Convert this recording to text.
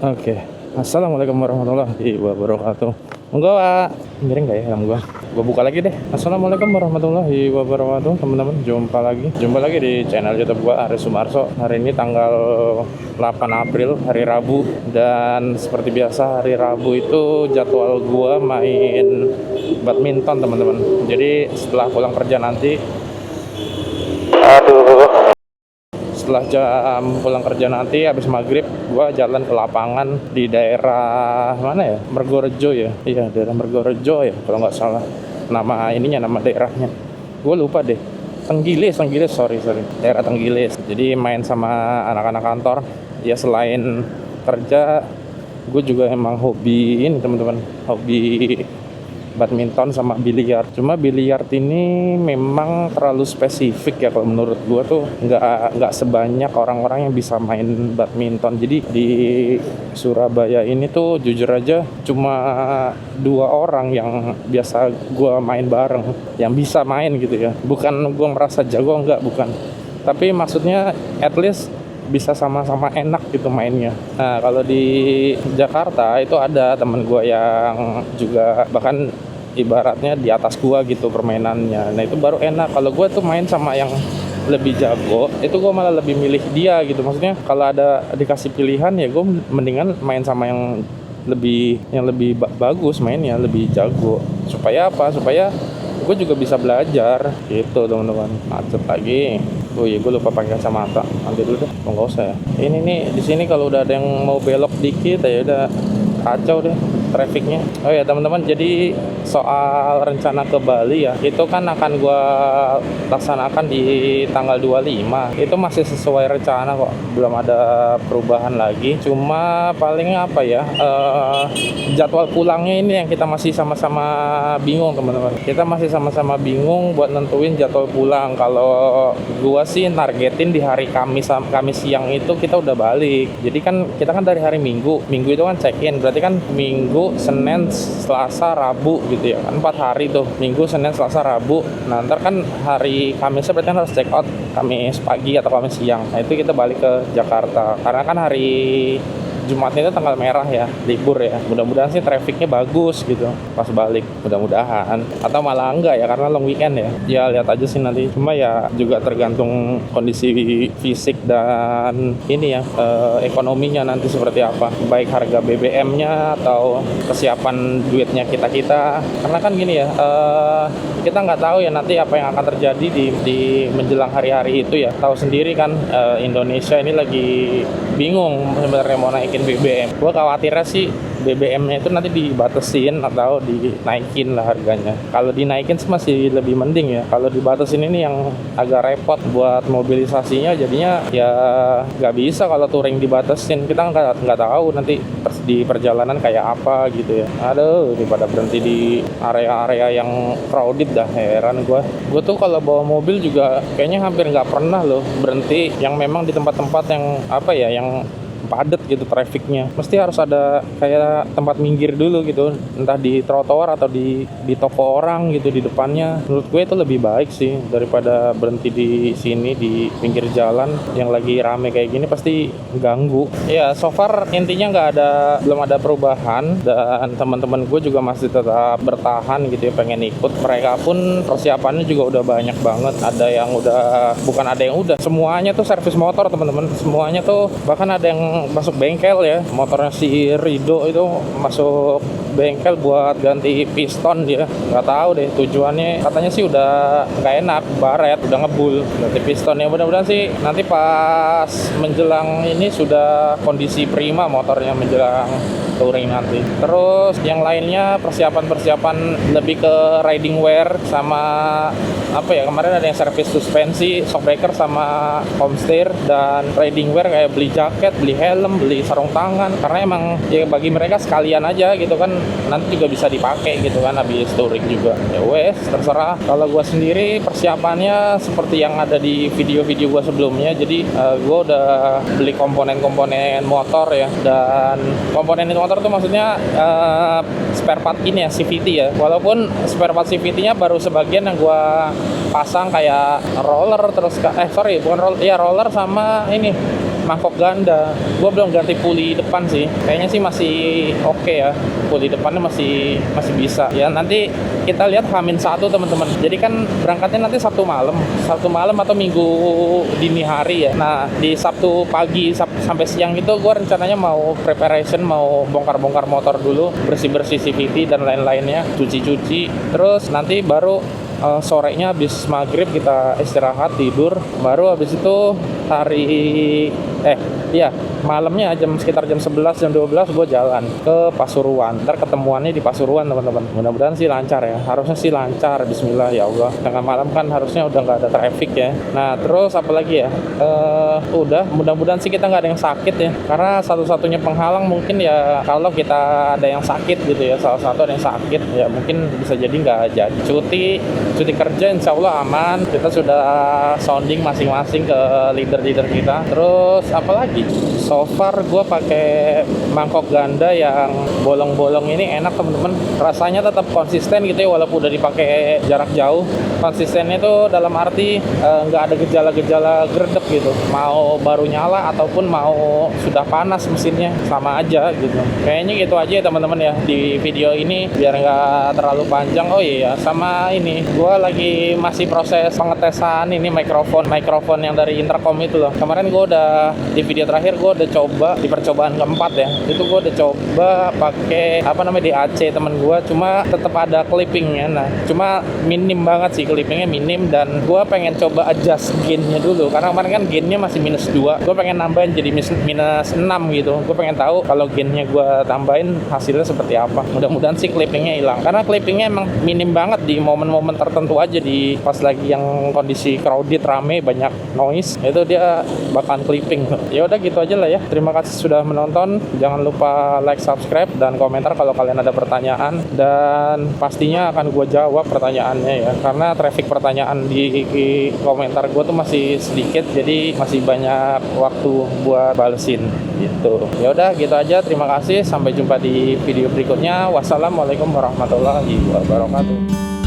Oke. Assalamualaikum warahmatullahi wabarakatuh. Enggak, Pak. Miring nggak ya helm gua? Gua buka lagi deh. Assalamualaikum warahmatullahi wabarakatuh, teman-teman. Jumpa lagi di channel YouTube gua, Aris Sumarso. Hari ini tanggal 8 April, hari Rabu. Dan seperti biasa hari Rabu itu jadwal gua main badminton, teman-teman. Jadi setelah pulang kerja nanti, setelah jam pulang kerja nanti habis maghrib gua jalan ke lapangan di daerah mana ya, Mergorejo ya, iya daerah Mergorejo ya kalau nggak salah nama daerahnya, gue lupa deh. Tenggilis, sorry, daerah Tenggilis. Jadi main sama anak-anak kantor ya. Selain kerja gue juga emang hobi ini, teman-teman, hobi badminton sama biliar. Cuma biliar ini memang terlalu spesifik ya kalau menurut gua tuh, nggak sebanyak orang-orang yang bisa main badminton. Jadi di Surabaya ini tuh jujur aja cuma 2 orang yang biasa gua main bareng yang bisa main gitu ya. Bukan gua merasa jago, enggak, bukan. Tapi maksudnya at least bisa sama-sama enak gitu mainnya. Nah, kalau di Jakarta itu ada temen gue yang juga bahkan ibaratnya di atas gua gitu permainannya. Nah, itu baru enak. Kalau gue tuh main sama yang lebih jago, itu gue malah lebih milih dia gitu. Maksudnya kalau ada dikasih pilihan ya gue mendingan main sama yang lebih bagus mainnya, lebih jago. Supaya apa? Supaya gue juga bisa belajar gitu, teman-teman. Macet lagi. Oh iya, gue lupa pakai kacamata. Nanti dulu deh, nggak usah ya. Ini nih di sini kalau udah ada yang mau belok dikit ya udah kacau deh trafiknya. Oh ya teman-teman, jadi soal rencana ke Bali ya, itu kan akan gue laksanakan di tanggal 25. Itu masih sesuai rencana kok, belum ada perubahan lagi. Cuma paling apa ya, jadwal pulangnya ini yang kita masih sama-sama bingung, teman-teman. Kita masih sama-sama bingung buat nentuin jadwal pulang. Kalau gue sih targetin di hari Kamis siang itu kita udah balik. Jadi kan kita kan dari hari Minggu itu kan check in, berarti kan Minggu, Senin, Selasa, Rabu gitu ya kan, 4 hari tuh, Minggu, Senin, Selasa, Rabu. Nah ntar kan hari Kamisnya berarti kan harus check out Kamis pagi atau Kamis siang. Nah itu kita balik ke Jakarta karena kan hari Jumatnya itu tanggal merah ya, libur ya. Mudah-mudahan sih trafficnya bagus gitu pas balik, mudah-mudahan. Atau malah enggak ya, karena long weekend ya. Ya lihat aja sih nanti. Cuma ya juga tergantung kondisi fisik dan ini ya, ekonominya nanti seperti apa. Baik harga BBM-nya atau kesiapan duitnya kita. Karena kan gini ya, kita nggak tahu ya nanti apa yang akan terjadi di menjelang hari-hari itu ya. Tahu sendiri kan, Indonesia ini lagi bingung sebenarnya mau naikin BBM. Gue khawatirnya sih BBM-nya itu nanti dibatasin atau dinaikin lah harganya. Kalau dinaikin sih masih lebih mending ya. Kalau dibatasin ini yang agak repot buat mobilisasinya, jadinya ya nggak bisa kalau touring dibatasin. Kita nggak tahu nanti di perjalanan kayak apa gitu ya. Aduh, daripada berhenti di area-area yang crowded dah, heran gue. Gue tuh kalau bawa mobil juga kayaknya hampir nggak pernah loh berhenti yang memang di tempat-tempat yang apa ya, yang padat gitu trafiknya. Mesti harus ada kayak tempat minggir dulu gitu, entah di trotoar atau di toko orang gitu di depannya. Menurut gue itu lebih baik sih daripada berhenti di sini di pinggir jalan yang lagi rame kayak gini, pasti ganggu. Ya so far intinya belum ada perubahan, dan teman-teman gue juga masih tetap bertahan gitu ya, pengen ikut. Mereka pun persiapannya juga udah banyak banget. Semuanya tuh servis motor, teman-teman. Semuanya tuh, bahkan ada yang masuk bengkel ya, motornya si Rido itu masuk bengkel buat ganti piston. Dia nggak tahu deh tujuannya, katanya sih udah nggak enak, baret, udah ngebul, ganti piston. Ya mudah-mudahan sih nanti pas menjelang ini sudah kondisi prima motornya menjelang touring nanti. Terus yang lainnya persiapan lebih ke riding wear sama apa ya, kemarin ada yang servis suspensi, shockbreaker sama homesteer, dan riding wear kayak beli jaket, beli helm, beli sarung tangan, karena emang ya bagi mereka sekalian aja gitu kan, nanti juga bisa dipakai gitu kan habis touring juga. Ya wes, terserah. Kalau gue sendiri persiapannya seperti yang ada di video-video gue sebelumnya. Jadi gue udah beli komponen-komponen motor ya, dan komponen itu motor tuh maksudnya spare part ini ya, CVT ya. Walaupun spare part CVT-nya baru sebagian yang gue pasang, kayak roller, terus roller sama ini mangkok ganda. Gua belum ganti puli depan sih. Kayaknya sih masih oke ya. Puli depannya masih bisa. Ya nanti kita lihat H-1 teman-teman. Jadi kan berangkatnya nanti Sabtu malam atau Minggu dini hari ya. Nah di Sabtu pagi sampai siang itu gue rencananya mau preparation, mau bongkar-bongkar motor dulu, bersih-bersih CVT dan lain-lainnya, cuci-cuci. Terus nanti baru sorenya habis maghrib kita istirahat tidur, baru habis itu malamnya sekitar jam 11 jam 12 gue jalan ke Pasuruan. Ntar ketemuannya di Pasuruan teman-teman. Mudah-mudahan sih lancar ya, harusnya sih lancar, bismillah ya Allah. Tengah malam kan harusnya udah nggak ada traffic ya. Nah terus apa lagi ya, udah mudah-mudahan sih kita nggak ada yang sakit ya, karena satu-satunya penghalang mungkin ya kalau kita ada yang sakit gitu ya, salah satu ada yang sakit ya, mungkin bisa jadi nggak jadi cuti kerja. Insya Allah aman, kita sudah sounding masing-masing ke leader kita. Terus apalagi, so far gue pakai mangkok ganda yang bolong-bolong ini enak temen-temen, rasanya tetap konsisten gitu ya, walaupun udah dipakai jarak jauh. Konsistennya itu dalam arti nggak ada gejala-gejala gerdep gitu, mau baru nyala ataupun mau sudah panas mesinnya sama aja gitu. Kayaknya gitu aja ya teman-teman ya di video ini, biar nggak terlalu panjang. Oh iya, sama ini gue lagi masih proses pengetesan ini mikrofon yang dari intercom itu loh. Kemarin gue udah di video terakhir gue udah coba di percobaan keempat ya, itu gue udah coba pakai DAC temen gue, cuma tetap ada clippingnya. Nah cuma minim banget sih, clippingnya minim, dan gue pengen coba adjust gainnya dulu, karena kemarin kan gainnya masih -2, gue pengen nambahin jadi -6 gitu. Gue pengen tahu kalau gainnya gue tambahin hasilnya seperti apa. Mudah-mudahan sih clippingnya hilang, karena clippingnya emang minim banget di momen-momen tertentu aja, di pas lagi yang kondisi crowded, rame, banyak noise, itu dia bakalan clipping. Ya udah gitu aja lah ya. Terima kasih sudah menonton. Jangan lupa like, subscribe, dan komentar kalau kalian ada pertanyaan, dan pastinya akan gue jawab pertanyaannya ya, karena traffic pertanyaan di komentar gue tuh masih sedikit, jadi masih banyak waktu buat balesin gitu. Ya udah gitu aja. Terima kasih, sampai jumpa di video berikutnya. Wassalamualaikum warahmatullahi wabarakatuh.